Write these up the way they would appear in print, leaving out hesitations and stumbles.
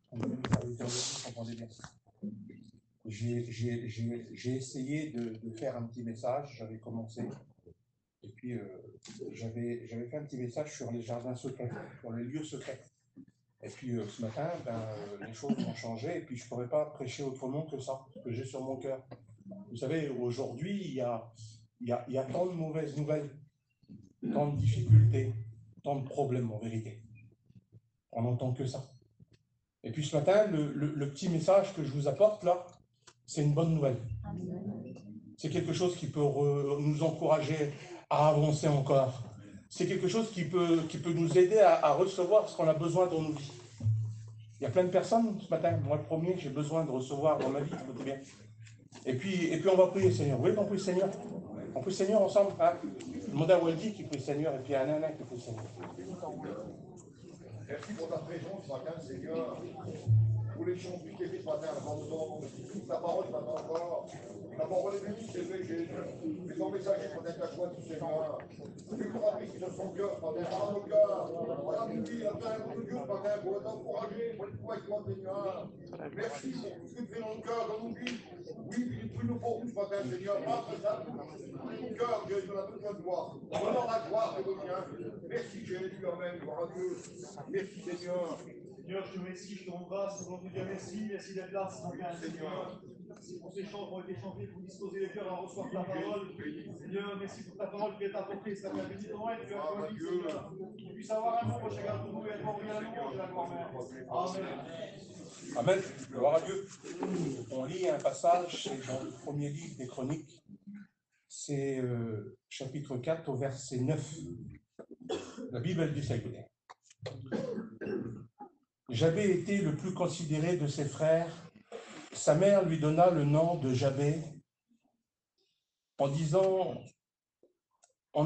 Comprenez bien. J'ai essayé de faire un petit message, j'avais commencé, et puis j'avais fait un petit message sur les jardins secrets, sur les lieux secrets. Et puis ce matin, les choses ont changé, et puis je ne pourrais pas prêcher autrement que ça, ce que j'ai sur mon cœur. Vous savez, aujourd'hui, il y a tant de mauvaises nouvelles, tant de difficultés, tant de problèmes en vérité. On n'entend que ça. Et puis ce matin, le petit message que je vous apporte là, c'est une bonne nouvelle. C'est quelque chose qui peut nous encourager à avancer encore. C'est quelque chose qui peut nous aider à recevoir ce qu'on a besoin dans nos vies. Il y a plein de personnes ce matin, moi le premier, j'ai besoin de recevoir dans ma vie, écoutez bien. Et puis on va prier Seigneur. Vous voulez qu'on prie Seigneur? On prie Seigneur ensemble, hein? Demandez à Waldi qui prie Seigneur, et puis à Nana qui prie Seigneur. Merci pour ta présence ce matin, Seigneur. Pour les chants que tu as fait ce matin, toute ta parole ce matin encore. La parole est bénie, c'est vrai, Jésus. Mais ton message est peut-être à toi, Seigneur. Tu nous rappelles sur son cœur ce matin, par nos cœurs. Voilà, nous dit, la terre de Dieu ce matin, pour t'encourager, pour être avec toi, Seigneur. Merci pour tout ce que tu fais dans le cœur, dans nos vies. Oui, il est plus nous pour nous ce matin, Seigneur. Après ça, mon cœur, Jésus, on a besoin de toi. Honneur la gloire, c'est le tien. Merci, Jésus, Amen. Gloire à Dieu. Merci, Seigneur. Seigneur, je te remercie, je te rends grâce, je te dis merci d'être là ce matin, Seigneur. Merci pour ces chants qui ont été chantés pour disposer les cœurs à recevoir ta parole. Seigneur, merci pour ta parole qui est apportée, ça t'a béni ton être, tu as choisi, Seigneur. Tu puisses avoir un nombre, chacun d'entre nous, et être envoyé à louange de la gloire même. Amen. Amen. Gloire à Dieu. On lit un passage, c'est dans le premier livre des Chroniques, c'est chapitre 4 au verset 9. La Bible, elle dit ça, écoutez. Jabé était le plus considéré de ses frères. Sa mère lui donna le nom de Jabé en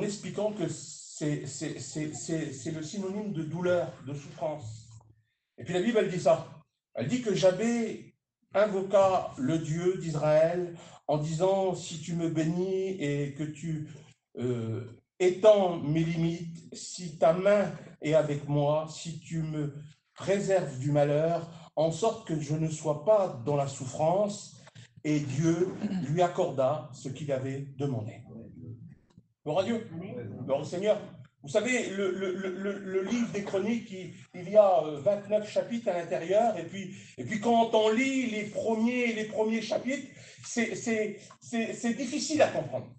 expliquant que c'est le synonyme de douleur, de souffrance. Et puis la Bible, elle dit ça. Elle dit que Jabé invoqua le Dieu d'Israël en disant, si tu me bénis et que tu étends mes limites, si ta main est avec moi, si tu me préserves du malheur, en sorte que je ne sois pas dans la souffrance, et Dieu lui accorda ce qu'il avait demandé. Gloire à Dieu, gloire au Seigneur. Vous savez, le livre des Chroniques, il y a 29 chapitres à l'intérieur, et puis quand on lit les premiers chapitres, c'est difficile à comprendre.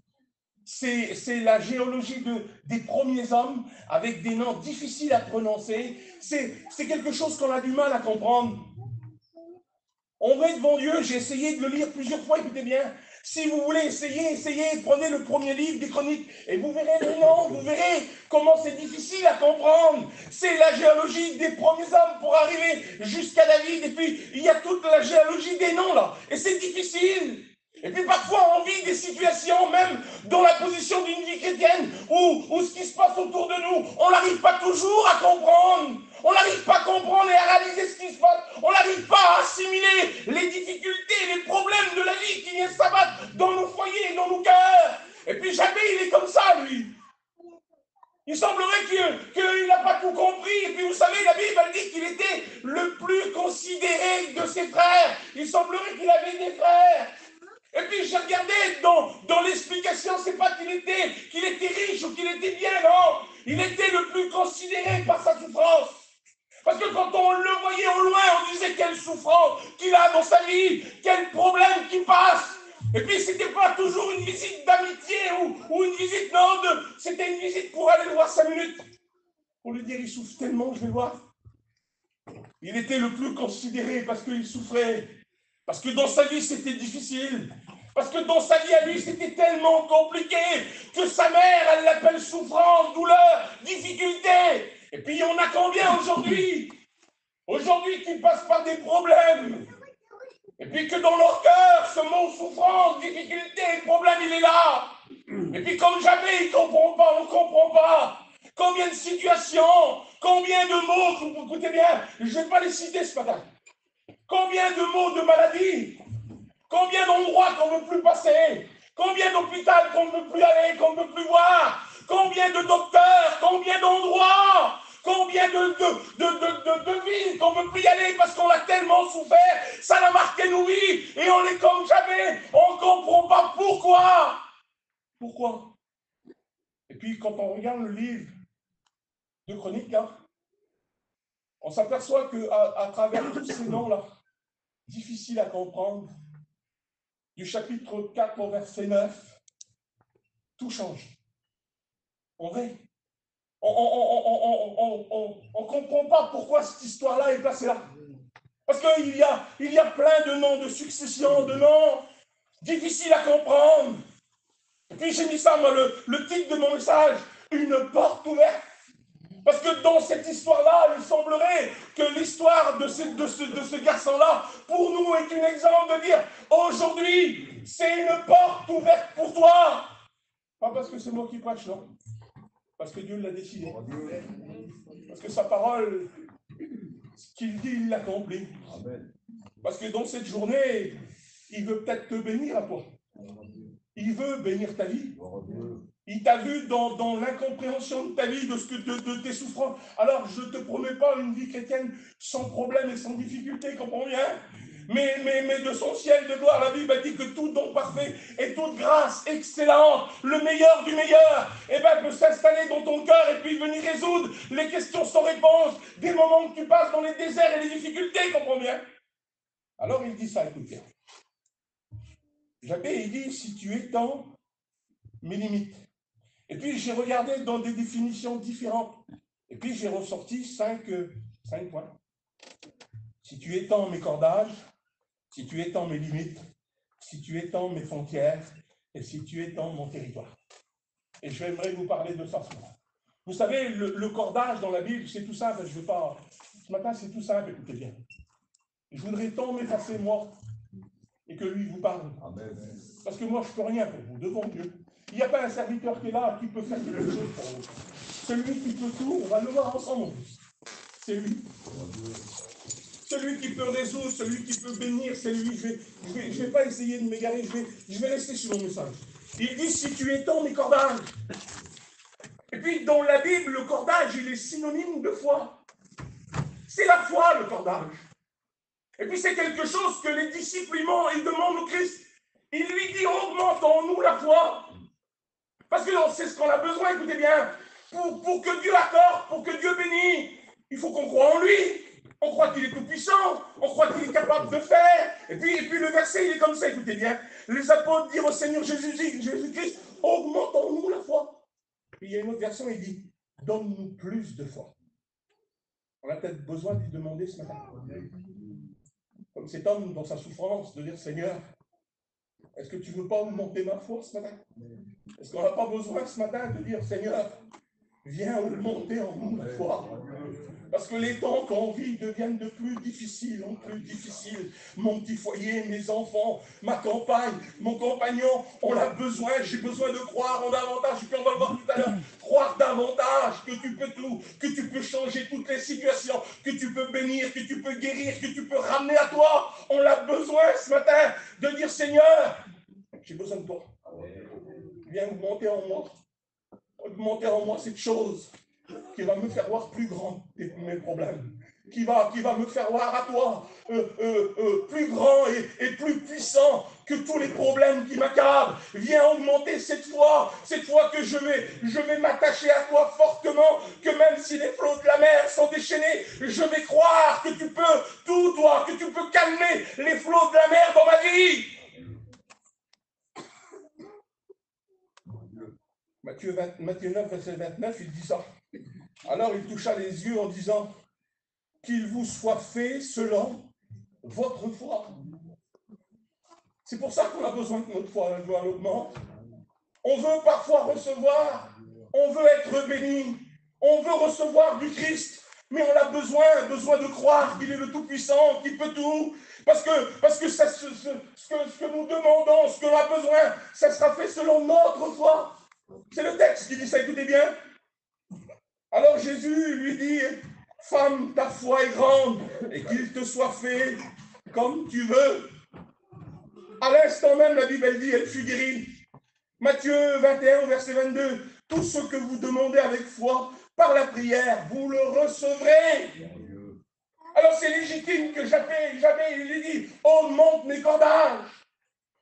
C'est la géologie des premiers hommes, avec des noms difficiles à prononcer. C'est quelque chose qu'on a du mal à comprendre. On va devant Dieu, j'ai essayé de le lire plusieurs fois, écoutez bien. Si vous voulez essayez, prenez le premier livre des Chroniques et vous verrez les noms, vous verrez comment c'est difficile à comprendre. C'est la géologie des premiers hommes pour arriver jusqu'à David, et puis il y a toute la géologie des noms là, et c'est difficile. Et puis parfois on vit des situations, même dans la position d'une vie chrétienne, où ce qui se passe autour de nous, on n'arrive pas toujours à comprendre. On n'arrive pas à comprendre et à réaliser ce qui se passe. On n'arrive pas à assimiler les difficultés, les problèmes de la vie qui viennent s'abattre dans nos foyers, dans nos cœurs. Et puis Jabé, il est comme ça, lui. Il semblerait qu'il n'a pas tout compris. Et puis vous savez, la Bible elle dit qu'il était le plus considéré de ses frères. Il semblerait qu'il avait des frères. Et puis j'ai regardé dans l'explication, c'est pas qu'il était riche ou qu'il était bien, non. Il était le plus considéré par sa souffrance. Parce que quand on le voyait au loin, on disait quelle souffrance qu'il a dans sa vie, quel problème qu'il passe. Et puis c'était pas toujours une visite d'amitié ou une visite, non, c'était une visite pour aller le voir 5 minutes. Pour lui dire, il souffre tellement, je vais le voir. Il était le plus considéré parce qu'il souffrait. Parce que dans sa vie, c'était difficile. Parce que dans sa vie à lui, c'était tellement compliqué que sa mère, elle l'appelle souffrance, douleur, difficulté. Et puis, il y en a combien aujourd'hui qui passent par des problèmes. Et puis que dans leur cœur, ce mot souffrance, difficulté, problème, il est là. Et puis comme jamais, ils ne comprennent pas, on ne comprend pas. Combien de situations, combien de mots, écoutez bien, je ne vais pas les citer ce matin. Combien de mots de maladie, combien d'endroits qu'on ne veut plus passer, combien d'hôpitaux qu'on ne veut plus aller, qu'on ne veut plus voir, combien de docteurs, combien d'endroits Combien de vies qu'on ne peut plus y aller parce qu'on a tellement souffert, ça a marqué nos vies et on est comme jamais, on ne comprend pas pourquoi. Pourquoi? Et puis quand on regarde le livre de Chroniques, hein, on s'aperçoit qu'à travers tous ces noms-là, difficiles à comprendre, du chapitre 4 au verset 9, tout change. On ne comprend pas pourquoi cette histoire-là est placée là. Parce qu'il y a plein de noms, de successions, de noms difficiles à comprendre. Et puis j'ai mis ça, moi, le titre de mon message, une porte ouverte. Parce que dans cette histoire-là, il semblerait que l'histoire de ce garçon-là, pour nous, est un exemple de dire, aujourd'hui, c'est une porte ouverte pour toi. Pas parce que c'est moi qui prêche, non. Parce que Dieu l'a décidé. Parce que sa parole, ce qu'il dit, il l'accomplit. Parce que dans cette journée, il veut peut-être te bénir à toi. Il veut bénir ta vie. Il t'a vu dans l'incompréhension de ta vie, de tes souffrances. Alors, je ne te promets pas une vie chrétienne sans problème et sans difficulté, comprends bien. Mais de son ciel de gloire, la Bible dit que tout don parfait et toute grâce excellente, le meilleur du meilleur, peut s'installer dans ton cœur et puis venir résoudre les questions sans réponse, des moments que tu passes dans les déserts et les difficultés, comprends bien. Alors, il dit ça, écoute bien. Jabé, il dit, si tu étends mes limites. Et puis, j'ai regardé dans des définitions différentes. Et puis, j'ai ressorti 5 points. Si tu étends mes cordages, si tu étends mes limites, si tu étends mes frontières, et si tu étends mon territoire. Et j'aimerais vous parler de ça souvent. Vous savez, le cordage dans la Bible, c'est tout simple. Je veux pas... Ce matin, c'est tout simple, écoutez bien. Je voudrais tant m'effacer, moi, et que lui vous parle. Amen. Parce que moi, je ne peux rien pour vous, devant Dieu. Il n'y a pas un serviteur qui est là qui peut faire quelque chose pour vous. Celui qui peut tout, on va le voir ensemble. C'est lui. Celui qui peut résoudre, celui qui peut bénir, c'est lui. Je vais pas essayer de m'égarer, je vais rester sur mon message. Il dit, si tu étends mes cordages. Et puis, dans la Bible, le cordage, il est synonyme de foi. C'est la foi, le cordage. Et puis, c'est quelque chose que les disciples, ils demandent au Christ. Il lui dit, augmente en nous la foi. Parce que c'est ce qu'on a besoin, écoutez bien. Pour que Dieu accorde, pour que Dieu bénisse, il faut qu'on croit en lui. On croit qu'il est tout puissant, on croit qu'il est capable de faire. Et puis le verset, il est comme ça, écoutez bien. Les apôtres dirent au Seigneur Jésus-Christ, augmente en nous la foi. Puis il y a une autre version, il dit, donne-nous plus de foi. On a peut-être besoin de lui demander ce matin. Comme cet homme dans sa souffrance, de dire, Seigneur, est-ce que tu ne veux pas augmenter ma foi ce matin? Est-ce qu'on n'a pas besoin ce matin de dire, Seigneur, viens augmenter en nous la foi? Parce que les temps qu'on vit deviennent de plus difficiles en plus difficiles. Mon petit foyer, mes enfants, ma compagne, mon compagnon, on a besoin, j'ai besoin de croire en davantage, et puis on va le voir tout à l'heure, croire davantage que tu peux tout, que tu peux changer toutes les situations, que tu peux bénir, que tu peux guérir, que tu peux ramener à toi. On a besoin ce matin de dire, Seigneur, j'ai besoin de toi. Viens augmenter en moi cette chose qui va me faire voir plus grand mes problèmes, qui va me faire voir à toi plus grand et plus puissant que tous les problèmes qui m'accablent. Viens augmenter cette foi que je vais m'attacher à toi fortement, que même si les flots de la mer sont déchaînés, je vais croire que tu peux tout, toi, que tu peux calmer les flots de la mer dans ma vie. Matthieu 9, verset 29, il dit ça. Alors il toucha les yeux en disant, qu'il vous soit fait selon votre foi. C'est pour ça qu'on a besoin que notre foi augmente. On veut parfois recevoir, on veut être béni, on veut recevoir du Christ, mais on a besoin de croire qu'il est le Tout-Puissant, qu'il peut tout. Parce que ça, ce que nous demandons, ce qu'on a besoin, ça sera fait selon notre foi. C'est le texte qui dit ça, écoutez bien. Alors Jésus lui dit, femme, ta foi est grande, et qu'il te soit fait comme tu veux. À l'instant même, la Bible dit, elle fut guérie. Matthieu 21, verset 22, tout ce que vous demandez avec foi, par la prière, vous le recevrez. Alors c'est légitime que j'avais, il lui dit, augmente mes cordages,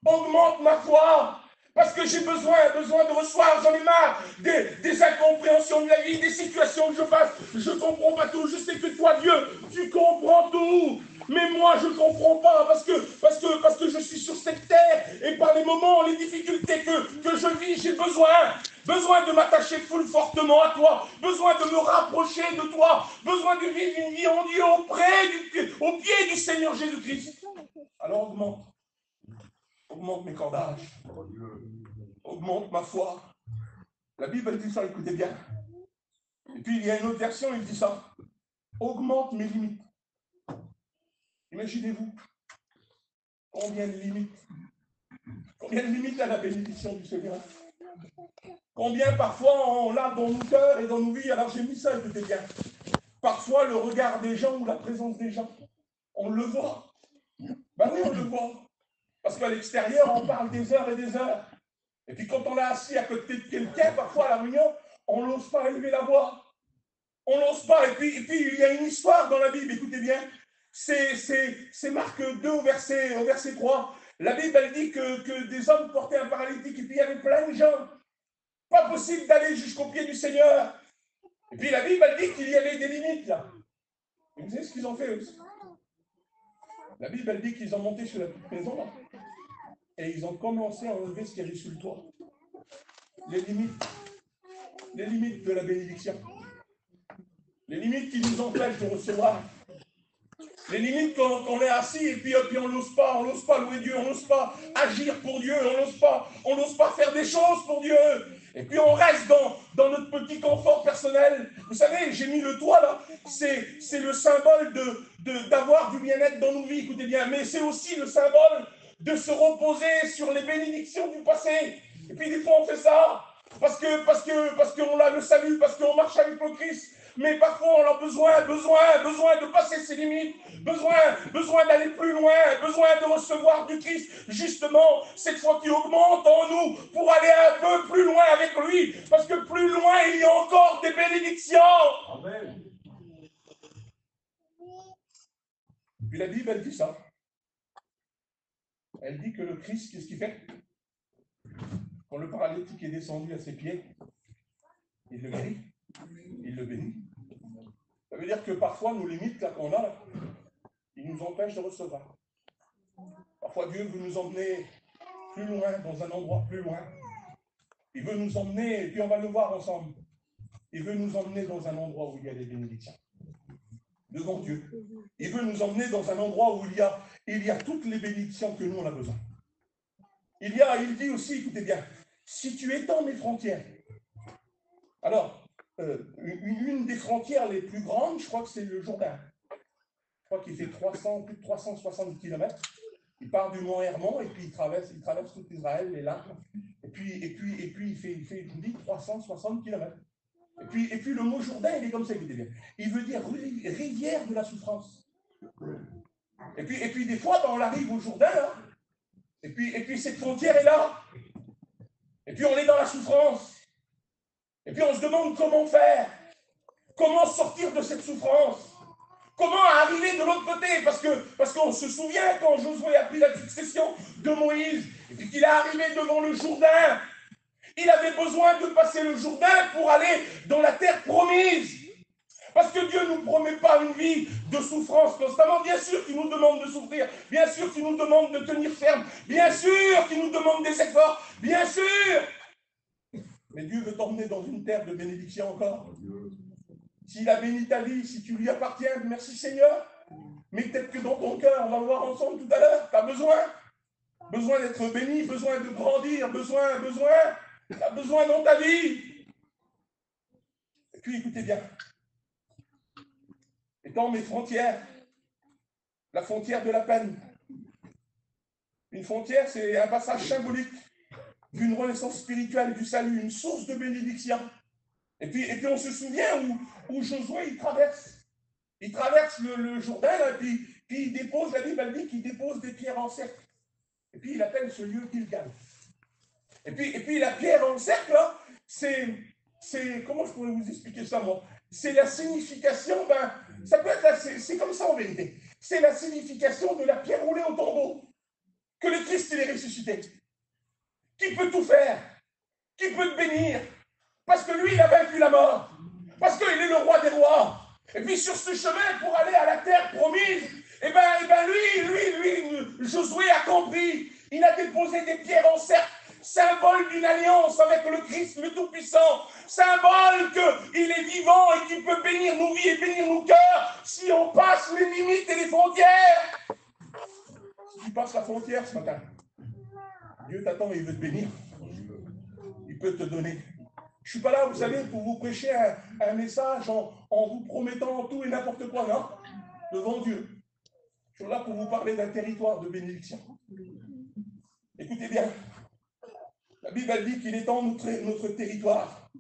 augmente ma foi, parce que j'ai besoin de recevoir, j'en ai marre des incompréhensions de la vie, des situations que je passe, je ne comprends pas tout, je sais que toi Dieu, tu comprends tout, mais moi je ne comprends pas, parce que je suis sur cette terre, et par les moments, les difficultés que je vis, j'ai besoin de m'attacher plus fortement à toi, besoin de me rapprocher de toi, besoin de vivre une vie en Dieu au pied du Seigneur Jésus-Christ. Alors augmente mes cordages, augmente ma foi. La Bible dit ça, écoutez bien. Et puis il y a une autre version, il dit ça, augmente mes limites. Imaginez-vous, combien de limites à la bénédiction du Seigneur. Combien parfois on l'a dans nos cœurs et dans nos vies. Alors j'ai mis ça, écoutez bien. Parfois le regard des gens ou la présence des gens, on le voit. Ben oui, on le voit. Parce qu'à l'extérieur, on parle des heures et des heures. Et puis quand on est assis à côté de quelqu'un, parfois à la réunion, on n'ose pas élever la voix. On n'ose pas. Et puis il y a une histoire dans la Bible, écoutez bien. C'est Marc 2 au verset 3. La Bible, elle dit que des hommes portaient un paralytique et puis il y avait plein de gens. Pas possible d'aller jusqu'au pied du Seigneur. Et puis la Bible, elle dit qu'il y avait des limites là. Et vous savez ce qu'ils ont fait aussi? La Bible, elle dit qu'ils ont monté sur la petite maison là, et ils ont commencé à enlever ce qu'il y avait sur le toit. Les limites de la bénédiction. Les limites qui nous empêchent de recevoir. Les limites quand on est assis et puis on n'ose pas louer Dieu, on n'ose pas agir pour Dieu, on n'ose pas faire des choses pour Dieu. Et puis on reste dans notre petit confort personnel. Vous savez, j'ai mis le toit là, c'est le symbole d'avoir du bien-être dans nos vies, écoutez bien, mais c'est aussi le symbole de se reposer sur les bénédictions du passé. Et puis des fois on fait ça, parce qu'on a le salut, parce qu'on marche avec le Christ. Mais parfois on a besoin de passer ses limites, besoin d'aller plus loin, besoin de recevoir du Christ, justement, cette foi qui augmente en nous pour aller un peu plus loin avec lui, parce que plus loin il y a encore des bénédictions. Amen. Puis la Bible, elle dit ça. Elle dit que le Christ, qu'est-ce qu'il fait? Quand le paralytique est descendu à ses pieds, il le guérit, il le bénit. Ça veut dire que parfois, nos limites là qu'on a, là, ils nous empêchent de recevoir. Parfois, Dieu veut nous emmener plus loin, dans un endroit plus loin. Il veut nous emmener, et puis on va le voir ensemble, il veut nous emmener dans un endroit où il y a des bénédictions. Devant Dieu. Il veut nous emmener dans un endroit où il y a toutes les bénédictions que nous, on a besoin. Il dit aussi, écoutez bien, si tu étends mes frontières. Alors, une des frontières les plus grandes, je crois que c'est le Jourdain. Je crois qu'il fait plus de 360 km. Il part du mont Hermon et puis il traverse tout Israël, les lacs. Et puis il fait je vous dis, 360 km. Et puis le mot Jourdain, il est comme ça, écoutez bien. Il veut dire rivière de la souffrance. Et puis des fois, on arrive au Jourdain, là, et puis cette frontière est là. Et puis on est dans la souffrance. Et puis on se demande comment faire. Comment sortir de cette souffrance? Comment arriver de l'autre côté? Parce qu'on se souvient quand Josué a pris la succession de Moïse, et puis qu'il est arrivé devant le Jourdain. Il avait besoin de passer le Jourdain pour aller dans la terre promise. Parce que Dieu ne nous promet pas une vie de souffrance constamment. Bien sûr qu'il nous demande de souffrir. Bien sûr qu'il nous demande de tenir ferme. Bien sûr qu'il nous demande des efforts. Bien sûr. Mais Dieu veut t'emmener dans une terre de bénédiction encore. S'il a béni ta vie, si tu lui appartiens, merci Seigneur. Mais peut-être que dans ton cœur, on va le voir ensemble tout à l'heure, tu as besoin d'être béni, besoin de grandir, besoin, tu as besoin dans ta vie. Et puis écoutez bien, étant mes frontières, la frontière de la peine. Une frontière, c'est un passage symbolique d'une renaissance spirituelle, du salut, une source de bénédiction. Et puis on se souvient où Josué, il traverse le Jourdain, là, puis il dépose, la Bible, elle dit qu'il dépose des pierres en cercle. Et puis il appelle ce lieu Gilgal. Et puis la pierre en cercle, là, c'est comment je pourrais vous expliquer ça, moi? C'est la signification, ça peut être, c'est comme ça en vérité. C'est la signification de la pierre roulée au tombeau. Que le Christ, il est ressuscité. Qui peut tout faire? Qui peut te bénir? Parce que lui, il a vaincu la mort. Parce qu'il est le roi des rois. Et puis sur ce chemin, pour aller à la terre promise, lui, Josué a compris. Il a déposé des pierres en cercle, symbole d'une alliance avec le Christ, le Tout-Puissant. Symbole qu'il est vivant et qu'il peut bénir nos vies et bénir nos cœurs si on passe les limites et les frontières. Si tu passes la frontière ce matin, Dieu t'attend et il veut te bénir. Il peut te donner. Je ne suis pas là, vous savez, pour vous prêcher un message en vous promettant tout et n'importe quoi, non? Devant Dieu. Je suis là pour vous parler d'un territoire de bénédiction. Écoutez bien. La Bible, elle dit qu'il étend notre territoire.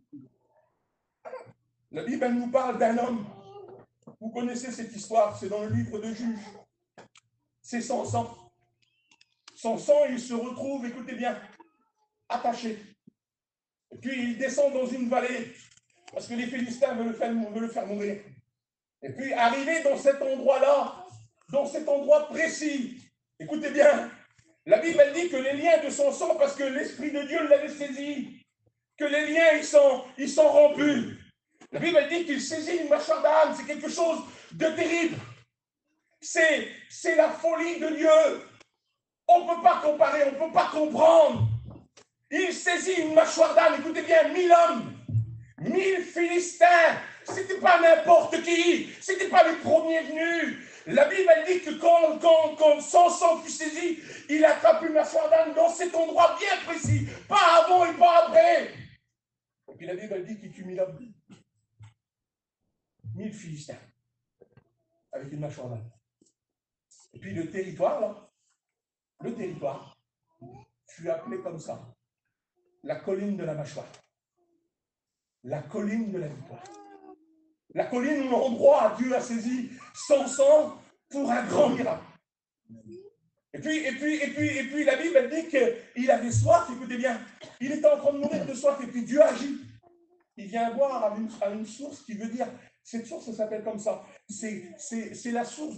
La Bible, elle nous parle d'un homme. Vous connaissez cette histoire, c'est dans le livre de Juges. C'est Samson. Samson, il se retrouve, écoutez bien, attaché. Et puis il descend dans une vallée, parce que les Philistins veulent le faire mourir. Et puis arrivé dans cet endroit-là, dans cet endroit précis, écoutez bien, la Bible elle dit que les liens de Samson, parce que l'Esprit de Dieu l'avait saisi, que les liens ils sont rompus. La Bible elle dit qu'il saisit une mâchoire d'âne, c'est quelque chose de terrible. C'est la folie de Dieu. On ne peut pas comparer, on ne peut pas comprendre. Il saisit une mâchoire d'âne, écoutez bien, 1000 hommes, 1000 Philistins, c'était pas n'importe qui, c'était pas les premiers venus. La Bible elle dit que quand Samson fut saisi, il attrape une mâchoire d'âne dans cet endroit bien précis, pas avant et pas après. Et puis la Bible elle dit qu'il tue 1000 hommes, 1000 Philistins, avec une mâchoire d'âne. Et puis le territoire fut appelé comme ça. La colline de la mâchoire. La colline de la victoire. La colline où l'endroit Dieu a saisi Samson pour un grand miracle. Et puis la Bible elle dit qu'il avait soif, écoutez bien. Il était en train de mourir de soif et puis Dieu agit. Il vient boire à une source qui veut dire, cette source ça s'appelle comme ça. C'est la source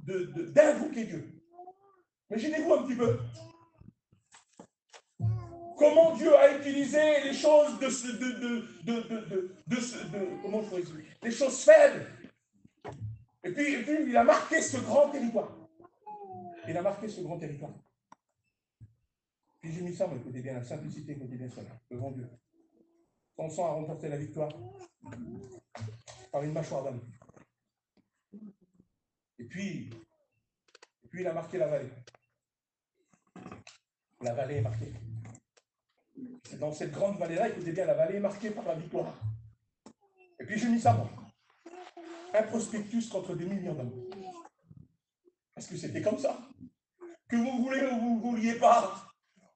d'invoquer Dieu. Imaginez-vous un petit peu. Comment Dieu a utilisé les choses comment je pourrais expliquer, les choses faibles. Et puis, il a marqué ce grand territoire. Il a marqué ce grand territoire. Puis j'ai mis ça, mais écoutez bien, la simplicité, écoutez bien cela, devant Dieu. Samson a remporté la victoire par une mâchoire d'âne. Et puis, il a marqué la vallée. La vallée est marquée. Dans cette grande vallée-là, écoutez bien, la vallée est marquée par la victoire. Et puis j'ai mis ça, moi. Un prospectus contre des millions d'hommes. Parce que c'était comme ça. Que vous voulez ou vous ne vouliez pas,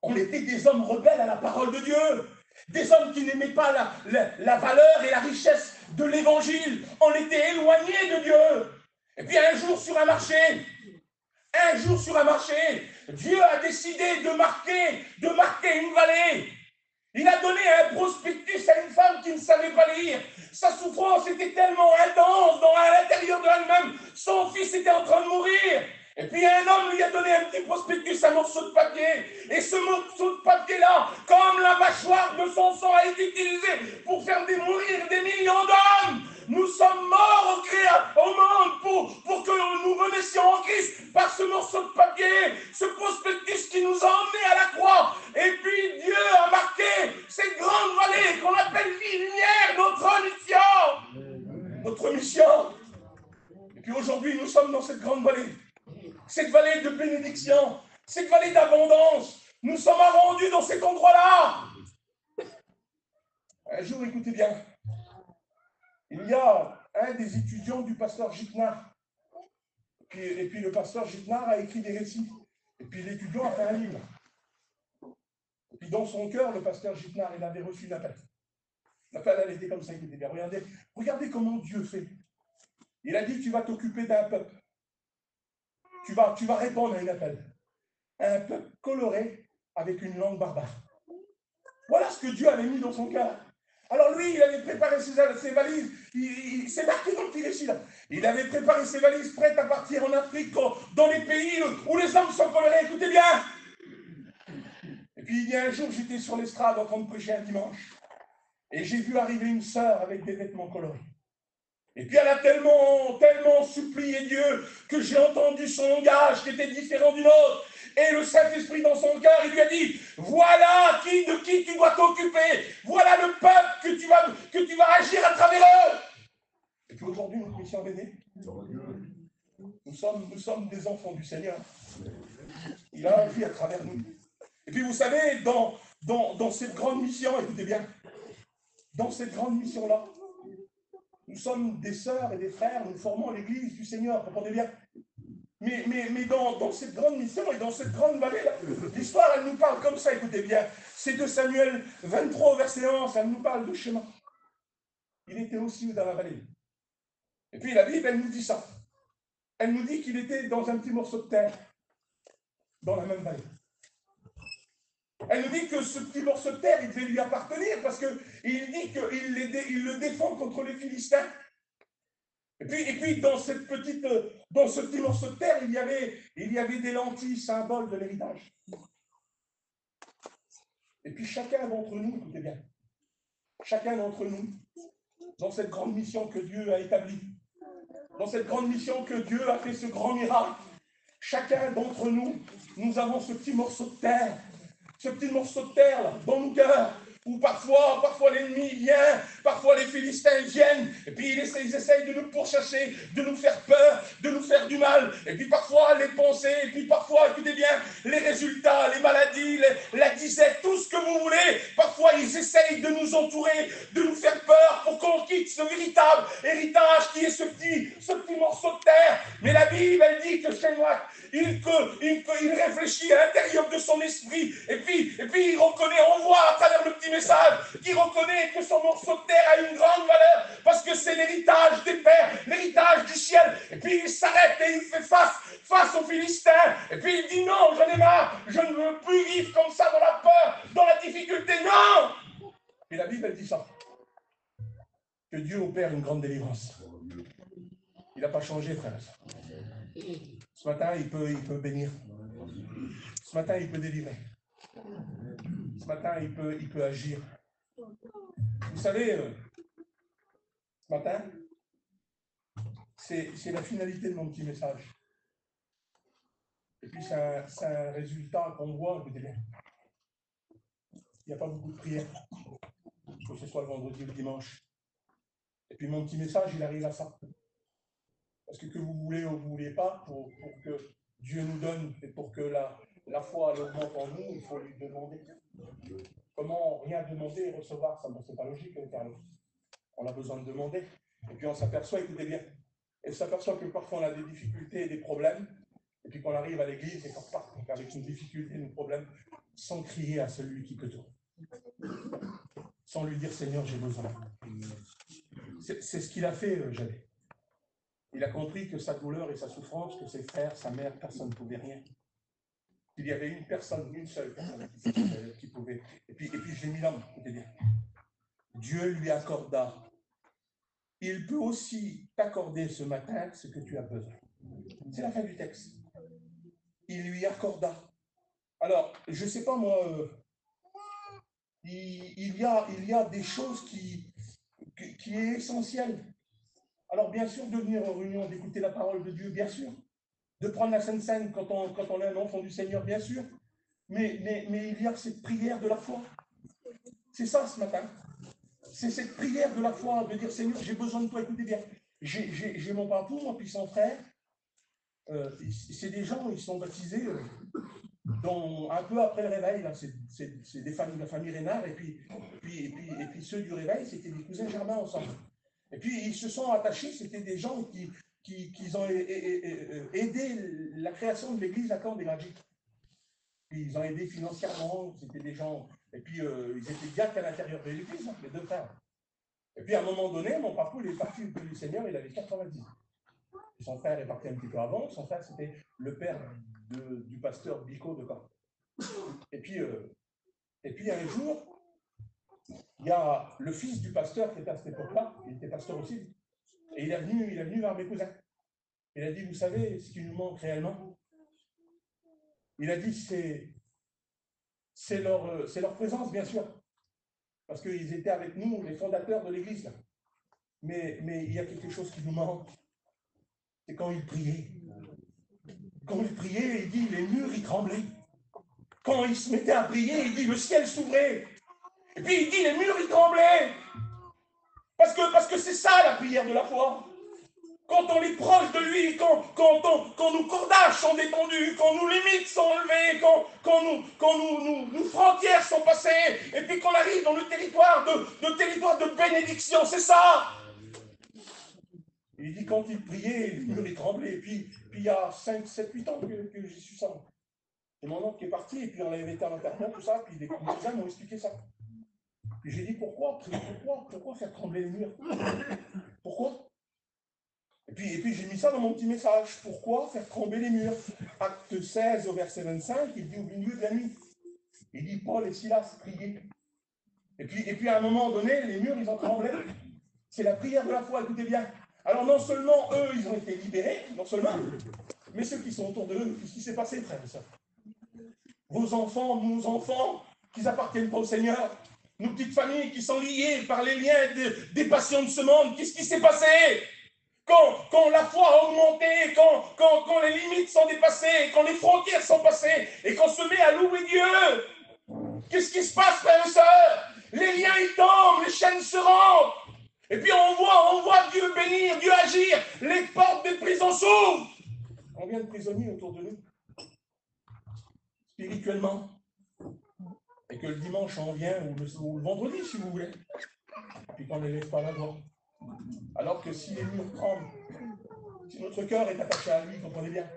on était des hommes rebelles à la parole de Dieu. Des hommes qui n'aimaient pas la valeur et la richesse de l'évangile. On était éloignés de Dieu. Et puis un jour sur un marché, Dieu a décidé de marquer une vallée. Il a donné un prospectus à une femme qui ne savait pas lire. Sa souffrance était tellement intense à l'intérieur de elle-même. Son fils était en train de mourir. Et puis un homme lui a donné un petit prospectus, un morceau de papier. Et ce morceau de papier-là, comme la mâchoire de Samson a été utilisée pour faire mourir des millions d'hommes, nous sommes morts au monde pour que nous renaissions en Christ par ce morceau de papier, ce prospectus qui nous a emmenés à la croix. Et puis Dieu a marqué cette grande vallée qu'on appelle vie, lumière, notre mission. Et puis aujourd'hui, nous sommes dans cette grande vallée. Cette vallée de bénédiction, cette vallée d'abondance. Nous sommes rendus dans cet endroit-là. Un jour, écoutez bien, il y a un des étudiants du pasteur Gitnard. Et puis le pasteur Gitnard a écrit des récits. Et puis l'étudiant a fait un livre. Et puis dans son cœur, le pasteur Gitnard, il avait reçu l'appel. L'appel, elle était comme ça, écoutez bien. Regardez comment Dieu fait. Il a dit, tu vas t'occuper d'un peuple. Tu vas répondre à un appel. Un peuple coloré avec une langue barbare. Voilà ce que Dieu avait mis dans son cœur. Alors lui, il avait préparé ses valises, c'est marqué dans le petit récit là. Il avait préparé ses valises prêtes à partir en Afrique, dans les pays où les hommes sont colorés, écoutez bien. Et puis il y a un jour, j'étais sur l'estrade en train de prêcher un dimanche, et j'ai vu arriver une sœur avec des vêtements colorés. Et puis elle a tellement supplié Dieu que j'ai entendu son langage qui était différent du nôtre. Et le Saint-Esprit dans son cœur, il lui a dit, voilà de qui tu dois t'occuper. Voilà le peuple que tu vas agir à travers eux. Et puis aujourd'hui, notre mission est née. Nous sommes des enfants du Seigneur. Il a agi à travers nous. Et puis vous savez, dans cette grande mission, écoutez bien, dans cette grande mission-là, nous sommes des sœurs et des frères, nous formons l'Église du Seigneur, comprenez bien. Mais dans cette grande mission et dans cette grande vallée, l'histoire, elle nous parle comme ça, écoutez bien. C'est de Samuel 23, verset 11, elle nous parle de chemin. Il était aussi dans la vallée. Et puis la Bible, elle nous dit ça. Elle nous dit qu'il était dans un petit morceau de terre, dans la même vallée. Elle nous dit que ce petit morceau de terre, il devait lui appartenir parce qu'il dit qu'il le défend contre les Philistins. Et puis dans ce petit morceau de terre, il y avait des lentilles, symbole de l'héritage. Et puis chacun d'entre nous, écoutez bien, chacun d'entre nous, dans cette grande mission que Dieu a établie, dans cette grande mission que Dieu a fait ce grand miracle, chacun d'entre nous, nous avons ce petit morceau de terre là, dans nos cœurs, où parfois l'ennemi vient, parfois les Philistins viennent, et puis ils essayent de nous pourchasser, de nous faire peur, de nous faire du mal, et puis parfois les pensées, et puis parfois, écoutez bien, les résultats, les maladies, la disette, tout ce que vous voulez, parfois ils essayent de nous entourer, de nous faire peur pour qu'on quitte ce véritable héritage qui est ce petit morceau de terre. Mais la Bible, elle dit que chez moi, il réfléchit à l'intérieur de son esprit, et puis il reconnaît, on voit à travers le petit message, qu'il reconnaît que son morceau de terre a une grande valeur, parce que c'est l'héritage des pères, l'héritage du ciel, et puis il s'arrête et il fait face aux Philistins, et puis il dit non, j'en ai marre, je ne veux plus vivre comme ça dans la peur, dans la difficulté, non. Et la Bible, elle dit ça, que Dieu opère une grande délivrance. Il n'a pas changé, frère. Ce matin, il peut bénir. Ce matin, il peut délivrer. Ce matin, il peut agir. Vous savez, ce matin, c'est la finalité de mon petit message. Et puis, c'est un résultat qu'on voit, écoutez bien. Il n'y a pas beaucoup de prières, que ce soit le vendredi ou le dimanche. Et puis, mon petit message, il arrive à ça. Parce que vous voulez ou vous ne voulez pas, pour que Dieu nous donne, et pour que la foi augmente en nous, il faut lui demander. Comment rien demander et recevoir, ça, c'est pas logique, Carlos. On a besoin de demander. Et puis on s'aperçoit, écoutez bien, et on s'aperçoit que parfois on a des difficultés et des problèmes, et puis qu'on arrive à l'église et qu'on repart avec une difficulté, un problème, sans crier à celui qui peut tout. Sans lui dire, Seigneur, j'ai besoin. C'est ce qu'il a fait, Javet. Il a compris que sa douleur et sa souffrance, que ses frères, sa mère, personne ne pouvait rien. Il y avait une personne, une seule personne qui pouvait. Et puis j'ai mis l'homme, écoutez bien. Dieu lui accorda. Il peut aussi t'accorder ce matin ce que tu as besoin. C'est la fin du texte. Il lui accorda. Alors, je ne sais pas moi, il y a des choses qui est essentielle. Alors, bien sûr, de venir en réunion, d'écouter la parole de Dieu, bien sûr. De prendre la Sainte Seine quand on est un enfant du Seigneur, bien sûr. Mais il y a cette prière de la foi. C'est ça ce matin. C'est cette prière de la foi, de dire, Seigneur, j'ai besoin de toi, écoutez bien. J'ai mon papou, moi, puis son frère. C'est des gens, ils sont baptisés un peu après le réveil. C'est des familles, la famille Rénard, et puis ceux du réveil, c'était des cousins germains ensemble. Et puis ils se sont attachés, c'était des gens qui ont aidé la création de l'église à Camp des Magiques. Ils ont aidé financièrement, c'était des gens, et puis ils étaient diacres à l'intérieur de l'église, les deux frères. Et puis à un moment donné, mon papa, il est parti du Seigneur, il avait 90 ans. Son frère est parti un petit peu avant, son frère c'était le père du pasteur Bicot de Caen. Et puis un jour, il y a le fils du pasteur qui était à cette époque-là, il était pasteur aussi, et il est venu vers mes cousins. Il a dit, vous savez ce qui nous manque réellement? Il a dit, c'est leur présence, bien sûr, parce qu'ils étaient avec nous, les fondateurs de l'Église. Mais il y a quelque chose qui nous manque, c'est quand ils priaient. Quand ils priaient, il dit, les murs, ils tremblaient. Quand ils se mettaient à prier, il dit, le ciel s'ouvrait. Et puis il dit, les murs, ils tremblaient. Parce que c'est ça la prière de la foi. Quand on est proche de lui, quand nos cordages sont détendus, quand nos limites sont enlevées, quand nos frontières sont passées, et puis qu'on arrive dans le territoire de bénédiction, c'est ça. Il dit, quand il priait, les murs, ils tremblaient. Et puis il y a 5, 7, 8 ans que j'ai su ça. C'est mon oncle qui est parti, et puis on avait été à l'enterrement, tout ça, puis les cousins m'ont expliqué ça. Puis j'ai dit, pourquoi faire trembler les murs? Pourquoi? Et puis j'ai mis ça dans mon petit message. Pourquoi faire trembler les murs? Acte 16 au verset 25, il dit au milieu de la nuit. Il dit, Paul et Silas priaient. Et puis à un moment donné, les murs, ils ont tremblé. C'est la prière de la foi, écoutez bien. Alors non seulement eux, ils ont été libérés, non seulement, mais ceux qui sont autour de eux, qu'est-ce qui s'est passé, frères et sœurs? Vos enfants, nos enfants, qui appartiennent pas au Seigneur, nos petites familles qui sont liées par les liens des passions de ce monde, qu'est-ce qui s'est passé? Quand la foi a augmenté, quand les limites sont dépassées, quand les frontières sont passées, et qu'on se met à louer Dieu, qu'est-ce qui se passe, frères et sœurs? Les liens, ils tombent, les chaînes se rompent. Et puis on voit Dieu bénir, Dieu agir, les portes des prisons s'ouvrent. Combien de prisonniers autour de nous? Spirituellement. Et que le dimanche on vient, ou le vendredi si vous voulez, puis qu'on ne lève pas la voix. Alors que si les murs tremblent, si notre cœur est attaché à lui, comprenez bien,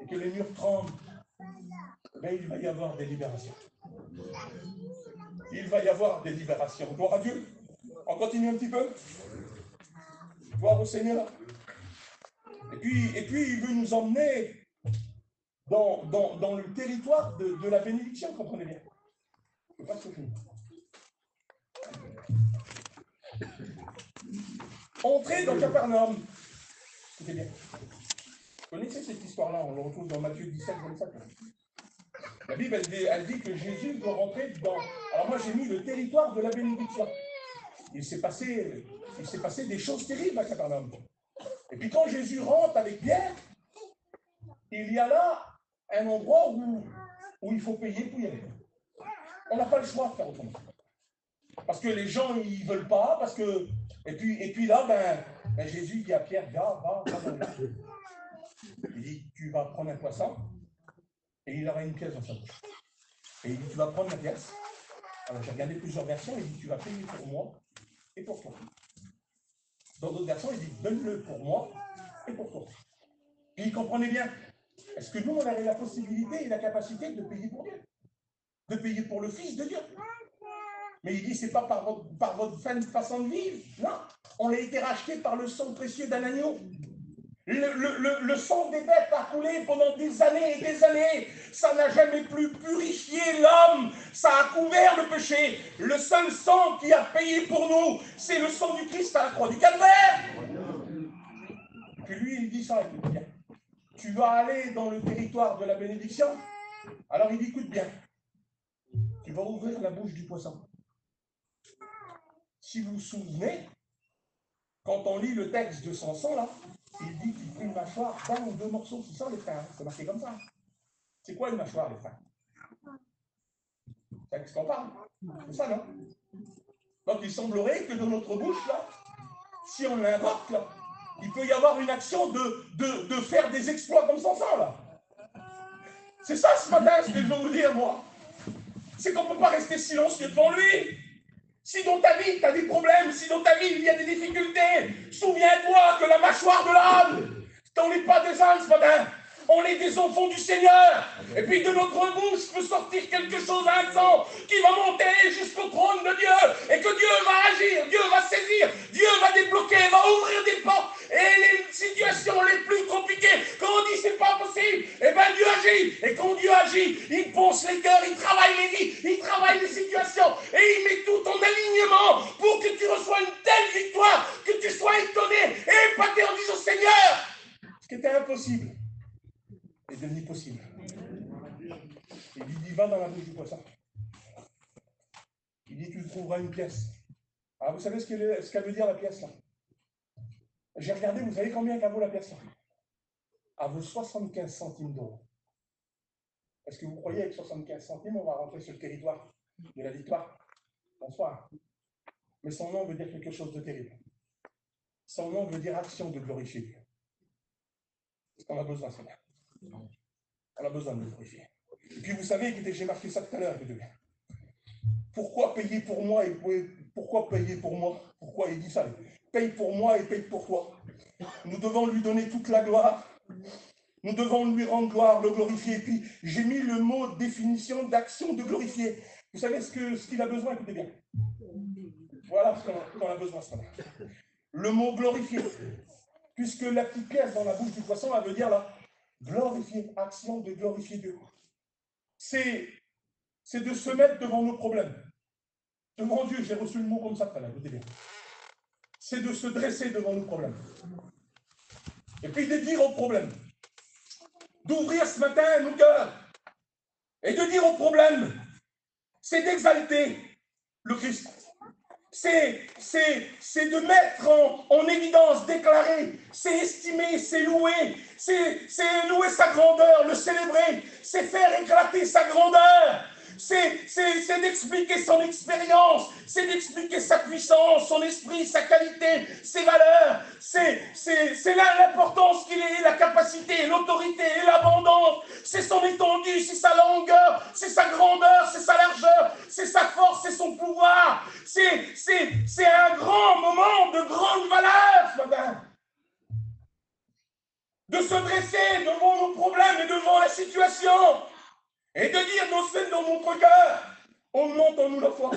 et que les murs tremblent, ben il va y avoir des libérations. Il va y avoir des libérations. Gloire à Dieu. On continue un petit peu. Gloire au Seigneur. Et puis il veut nous emmener dans le territoire de la bénédiction, comprenez bien. Je ne sais pas ce que je dis. Entrez dans Capernaum. Écoutez bien. Vous connaissez cette histoire-là, on le retrouve dans Matthieu 17, 27. La Bible, elle dit que Jésus doit rentrer dans... Alors moi, j'ai mis le territoire de la bénédiction. Il s'est passé des choses terribles à Capernaum. Et puis quand Jésus rentre avec Pierre, il y a là un endroit où il faut payer pour y aller. On n'a pas le choix de faire autrement. Parce que les gens, ils ne veulent pas, parce que... Et puis là, ben Jésus dit à Pierre, va dans la rue. Il dit, tu vas prendre un poisson, et il aura une pièce dans sa bouche. Et il dit, tu vas prendre la pièce. Alors j'ai regardé plusieurs versions, il dit, tu vas payer pour moi et pour toi. Dans d'autres versions, il dit, donne-le pour moi et pour toi. Et il comprenait bien. Est-ce que nous, on avait la possibilité et la capacité de payer pour Dieu? De payer pour le Fils de Dieu? Mais il dit, c'est pas par votre façon de vivre. Non, on a été racheté par le sang précieux d'un agneau. Le sang des bêtes a coulé pendant des années et des années. Ça n'a jamais plus purifié l'homme. Ça a couvert le péché. Le seul sang qui a payé pour nous, c'est le sang du Christ à la croix du Calvaire. Puis lui, il dit ça, écoute bien. Tu vas aller dans le territoire de la bénédiction. Alors il dit, écoute bien. Tu vas ouvrir la bouche du poisson. Si vous vous souvenez, quand on lit le texte de Samson, là, il dit qu'il prit une mâchoire d'un ou deux morceaux, c'est ça les frères, c'est marqué comme ça. C'est quoi une mâchoire, les frères? C'est ce qu'on parle. C'est ça, non? Donc il semblerait que dans notre bouche, là, si on l'invoque, là, il peut y avoir une action de faire des exploits comme Samson, là. C'est ça ce matin ce que je veux vous dire, moi. C'est qu'on ne peut pas rester silencieux devant lui. Si dans ta vie, tu as des problèmes, si dans ta vie, il y a des difficultés, souviens-toi que la mâchoire de l'âme, on n'est pas des ânes ce matin, on est des enfants du Seigneur. Et puis de notre bouche peut sortir quelque chose à un sang qui va monter jusqu'au trône de Dieu. Et que Dieu va agir, Dieu va saisir, Dieu va débloquer, va ouvrir des portes. Et les situations les plus compliquées, quand on dit c'est pas possible, impossible, eh bien Dieu agit. Et quand Dieu agit, il pense les cœurs, il travaille les vies, il travaille les situations, et il met tout en alignement pour que tu reçois une telle victoire, que tu sois étonné et épaté en disant Seigneur, ce qui était impossible est devenu possible. Il dit, va dans la bouche du poisson. Il dit, tu trouveras une pièce. Ah, vous savez ce qu'elle veut dire, la pièce, là? J'ai regardé, vous savez combien elle vaut la pièce, là? Elle vaut 75 centimes d'euros. Est-ce que vous croyez qu'avec 75 centimes, on va rentrer sur le territoire de la victoire? Bonsoir. Mais son nom veut dire quelque chose de terrible. Son nom veut dire action de glorifier Dieu. Parce qu'on a besoin de ça. On a besoin de le glorifier. Et puis vous savez, écoutez, j'ai marqué ça tout à l'heure. Pourquoi payer pour moi et pourquoi payer pour moi? Pourquoi il dit ça? Paye pour moi et paye pour toi. Nous devons lui donner toute la gloire. Nous devons lui rendre gloire, le glorifier. Et puis j'ai mis le mot définition d'action de glorifier. Vous savez ce qu'il a besoin? Écoutez bien. Voilà ce qu'on a besoin ce matin. Le mot glorifier. Puisque la petite pièce dans la bouche du poisson, elle veut dire là, glorifier, action de glorifier Dieu. C'est de se mettre devant nos problèmes. Devant Dieu, j'ai reçu le mot comme ça tout à l'heure, écoutez bien. C'est de se dresser devant nos problèmes. Et puis de dire aux problèmes, d'ouvrir ce matin nos cœurs, et de dire aux problèmes, c'est d'exalter le Christ. C'est de mettre en évidence, déclarer, c'est estimer, c'est louer, c'est louer sa grandeur, le célébrer, c'est faire éclater sa grandeur, c'est d'expliquer son expérience, c'est d'expliquer sa puissance, son esprit, sa qualité, ses valeurs, c'est l'importance qu'il ait, la capacité, l'autorité et l'abondance, c'est son étendue, c'est sa longueur, c'est sa grandeur, c'est sa largeur, c'est sa force, c'est son pouvoir, c'est un grand moment de grande valeur ce matin. De se dresser devant nos problèmes et devant la situation et de dire dans notre cœur, augmente en nous la foi.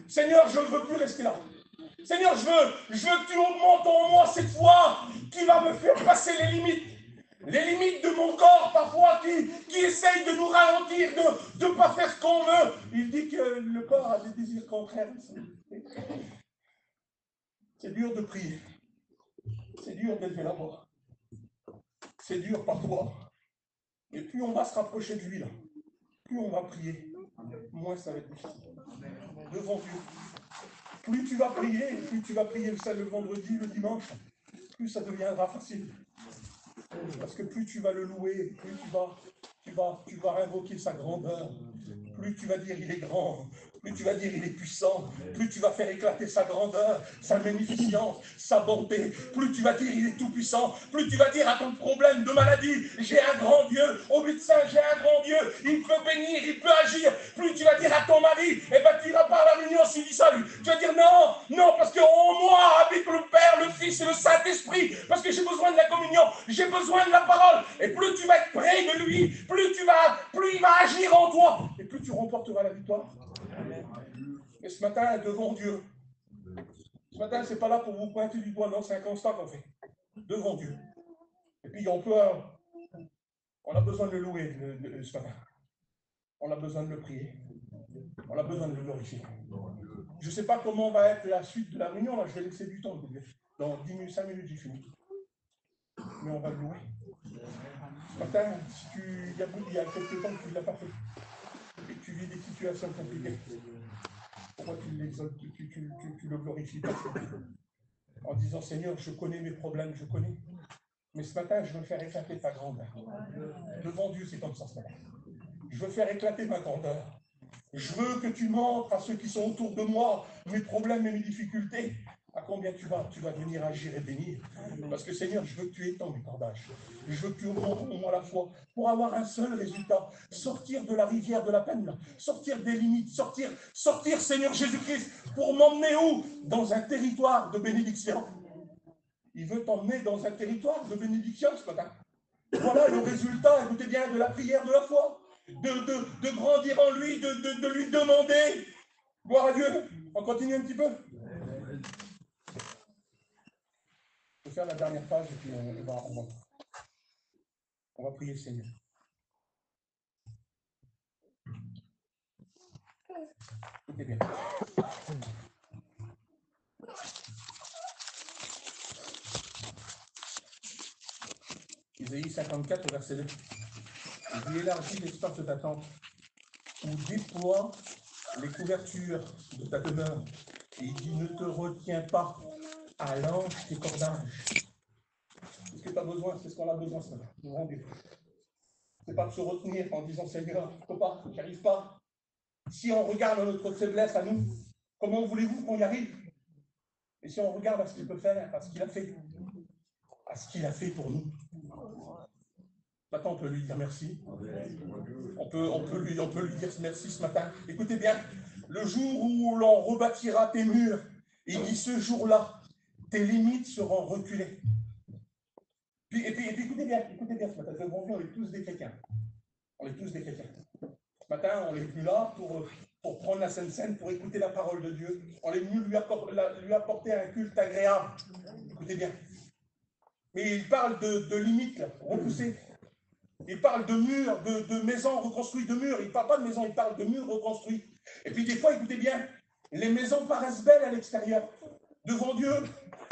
Seigneur, je ne veux plus rester là. Seigneur, je veux que tu augmentes en moi cette foi qui va me faire passer les limites de mon corps parfois qui essaye de nous ralentir, de ne pas faire ce qu'on veut. Il dit que le corps a des désirs contraires. C'est dur de prier. C'est dur d'élever la voix. C'est dur parfois. Et plus on va se rapprocher de lui, là, plus on va prier, moins ça va être difficile. Devant Dieu. Plus tu vas prier le vendredi, le dimanche, plus ça deviendra facile. Parce que plus tu vas le louer, plus tu vas invoquer sa grandeur, plus tu vas dire il est grand, plus tu vas dire il est puissant, plus tu vas faire éclater sa grandeur, sa magnificence, sa bonté, plus tu vas dire il est tout puissant, plus tu vas dire à ton problème de maladie, j'ai un grand Dieu, au médecin j'ai un grand Dieu, il peut bénir, il peut agir, plus tu vas dire à ton mari, eh ben tu iras pas à la réunion s'il dit ça lui, tu vas dire non, parce qu'en moi habite le Père, le Fils et le Saint-Esprit, parce que j'ai besoin de la communion, j'ai besoin de la parole, et plus tu vas être près de lui, plus il va agir en toi, et plus tu remporteras la victoire. Et ce matin, devant Dieu, ce matin, c'est pas là pour vous pointer du doigt, non, c'est un constat qu'on fait. Devant Dieu. Et puis on a besoin de le louer ce matin. On a besoin de le prier. On a besoin de le glorifier. Je ne sais pas comment va être la suite de la réunion, là, je vais laisser du temps. Dans 10 minutes, 5 minutes, j'ai fini. Mais on va le louer. Ce matin, il y a quelques temps que tu ne l'as pas fait, et que tu vis des situations compliquées, pourquoi tu l'exaltes, tu le glorifies pas en disant Seigneur, je connais mes problèmes, je connais. Mais ce matin, je veux faire éclater ta grandeur. Devant Dieu, c'est comme ça ce matin. Je veux faire éclater ma grandeur. Je veux que tu montres à ceux qui sont autour de moi mes problèmes et mes difficultés. À combien tu vas venir agir et bénir. Parce que Seigneur, je veux que tu étends mes cordages. Je veux que tu augmentes en moi la foi pour avoir un seul résultat. Sortir de la rivière de la peine, sortir des limites, sortir Seigneur Jésus-Christ, pour m'emmener où? Dans un territoire de bénédiction. Il veut t'emmener dans un territoire de bénédiction ce matin. Voilà le résultat, écoutez bien, de la prière de la foi. De grandir en lui, de lui demander. Gloire à Dieu. On continue un petit peu. Je vais faire la dernière page et puis on va. On va prier le Seigneur. Écoutez bien. Isaïe 54, verset 2. Il dit, élargis l'espace de ta tente, ou déploie les couvertures de ta demeure. Et il dit, ne te retiens pas, allonge tes cordages. C'est ce que tu as besoin, c'est ce qu'on a besoin ce matin. Nous rendons. C'est pas de se retenir en disant, Seigneur, je ne peux pas, j'y arrive pas. Si on regarde notre faiblesse à nous, comment voulez-vous qu'on y arrive? Et si on regarde à ce qu'il peut faire, à ce qu'il a fait, à ce qu'il a fait pour nous, maintenant on peut lui dire merci. On peut lui dire merci ce matin. Écoutez bien, le jour où l'on rebâtira tes murs, et il dit ce jour-là, tes limites seront reculées. Et puis écoutez bien ce matin, devant nous, on est tous des chrétiens. On est tous des chrétiens. Ce matin, on n'est plus là pour prendre la Sainte Seine, pour écouter la parole de Dieu. On est venu lui apporter un culte agréable. Écoutez bien. Mais il parle de limites, là, repoussées. Il parle de murs, de maisons reconstruites, de murs. Il ne parle pas de maisons, il parle de murs reconstruits. Et puis des fois, écoutez bien, les maisons paraissent belles à l'extérieur. Devant Dieu,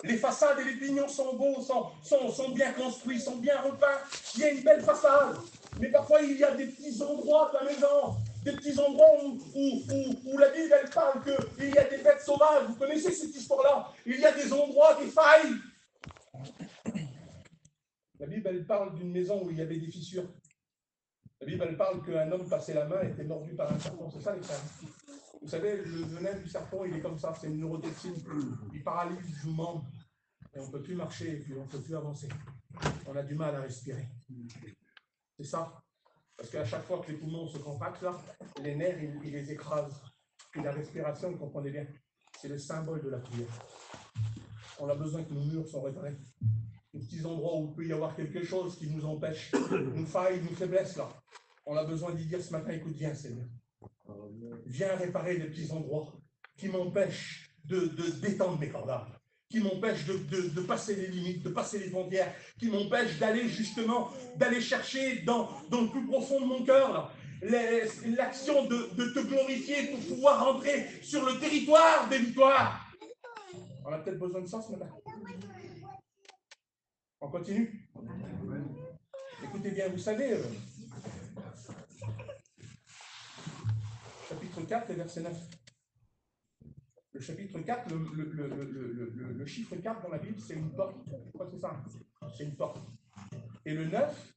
les façades et les pignons sont beaux, sont bien construits, sont bien repeints. Il y a une belle façade. Mais parfois, il y a des petits endroits de la maison, des petits endroits où la Bible, elle parle qu'il y a des bêtes sauvages. Vous connaissez cette histoire-là? Il y a des endroits, des failles. La Bible, elle parle d'une maison où il y avait des fissures. La Bible, elle parle qu'un homme passait la main et était mordu par un serpent. C'est ça les frères. Vous savez, le venin du serpent, il est comme ça. C'est une neurotoxine. Il paralyse le membre. Et on ne peut plus marcher, et puis on ne peut plus avancer. On a du mal à respirer. C'est ça. Parce qu'à chaque fois que les poumons se contractent, là, les nerfs, ils les écrasent. Et la respiration, vous comprenez bien, c'est le symbole de la prière. On a besoin que nos murs soient réparés. Les petits endroits où il peut y avoir quelque chose qui nous empêche, une faille, une faiblesse, là. On a besoin d'y dire ce matin, écoute, viens Seigneur. Viens réparer les petits endroits qui m'empêchent de détendre mes cordages, qui m'empêchent de passer les limites, de passer les frontières, qui m'empêchent d'aller justement, d'aller chercher dans le plus profond de mon cœur, l'action de te glorifier pour pouvoir rentrer sur le territoire des victoires. On a peut-être besoin de ça ce matin. On continue. Écoutez bien, vous savez, chapitre 4, verset 9. Le chapitre 4, le chiffre 4 dans la Bible, c'est une porte. Je crois que c'est ça. C'est une porte. Et le 9,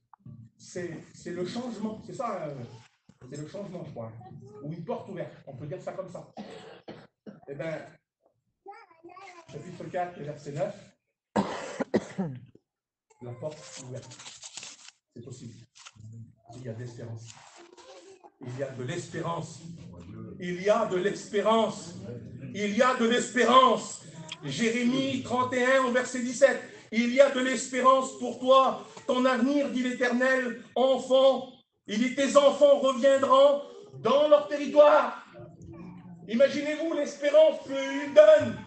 c'est le changement. C'est ça, c'est le changement, je crois. Ou une porte ouverte. On peut dire ça comme ça. Eh bien, chapitre 4, verset 9. La porte ouverte. C'est possible. Il y a de l'espérance. Il y a de l'espérance. Il y a de l'espérance. Il y a de l'espérance. Jérémie 31 au verset 17. Il y a de l'espérance pour toi. Ton avenir, dit l'Éternel, enfant. Il dit tes enfants reviendront dans leur territoire. Imaginez-vous l'espérance qu'il donne.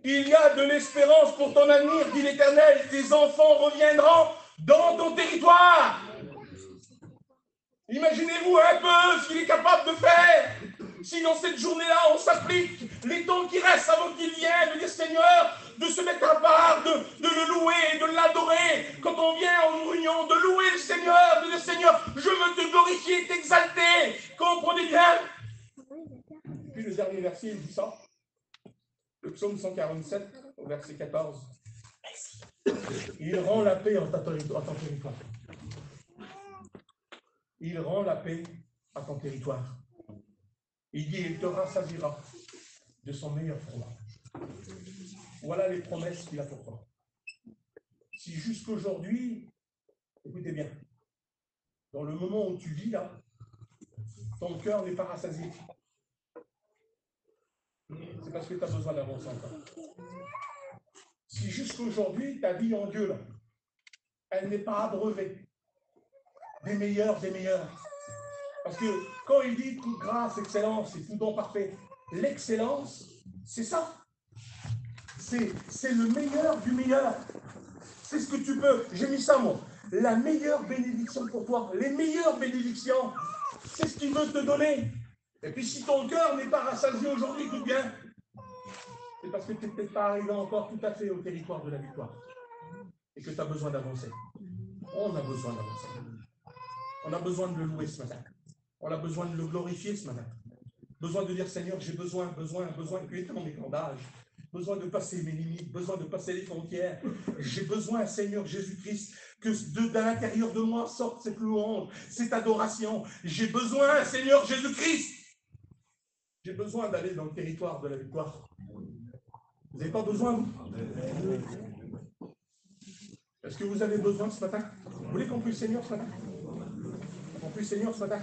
Il y a de l'espérance pour ton avenir, dit l'Éternel. Tes enfants reviendront dans ton territoire. Imaginez-vous un peu ce qu'il est capable de faire. Si dans cette journée-là, on s'applique les temps qui restent avant qu'il vienne, de dire Seigneur, de se mettre à part, de le louer, de l'adorer. Quand on vient en réunion, de louer le Seigneur, de dire Seigneur, je veux te glorifier, t'exalter. Comprenez bien? Puis le dernier verset, il dit ça. Le psaume 147, au verset 14. Il rend la paix à ton territoire. Il rend la paix à ton territoire. Il dit, il te rassasiera de son meilleur fromage. Voilà les promesses qu'il a pour toi. Si jusqu'aujourd'hui, écoutez bien, dans le moment où tu vis là, ton cœur n'est pas rassasié, c'est parce que tu as besoin d'avancer encore. Si jusqu'aujourd'hui, ta vie en Dieu, là, elle n'est pas abreuvée des meilleurs, parce que quand il dit toute grâce, excellence et tout don parfait, l'excellence, c'est ça. C'est le meilleur du meilleur. C'est ce que tu peux. J'ai mis ça, moi. la meilleure bénédiction pour toi, les meilleures bénédictions, c'est ce qu'il veut te donner. Et puis si ton cœur n'est pas rassasié aujourd'hui, écoute bien, c'est parce que tu n'es peut-être pas arrivé encore tout à fait au territoire de la victoire. Et que tu as besoin d'avancer. On a besoin d'avancer. On a besoin de le louer ce matin. On a besoin de le glorifier ce matin. Besoin de dire, Seigneur, j'ai besoin, et puis étant mes cordages, besoin de passer mes limites, besoin de passer les frontières. J'ai besoin, Seigneur Jésus-Christ, que de l'intérieur de moi sorte cette louange, cette adoration. J'ai besoin, Seigneur Jésus-Christ. J'ai besoin d'aller dans le territoire de la victoire. Vous n'avez pas besoin, vous? Est-ce que vous avez besoin ce matin? Vous voulez qu'on prie le Seigneur ce matin? On prie le Seigneur ce matin?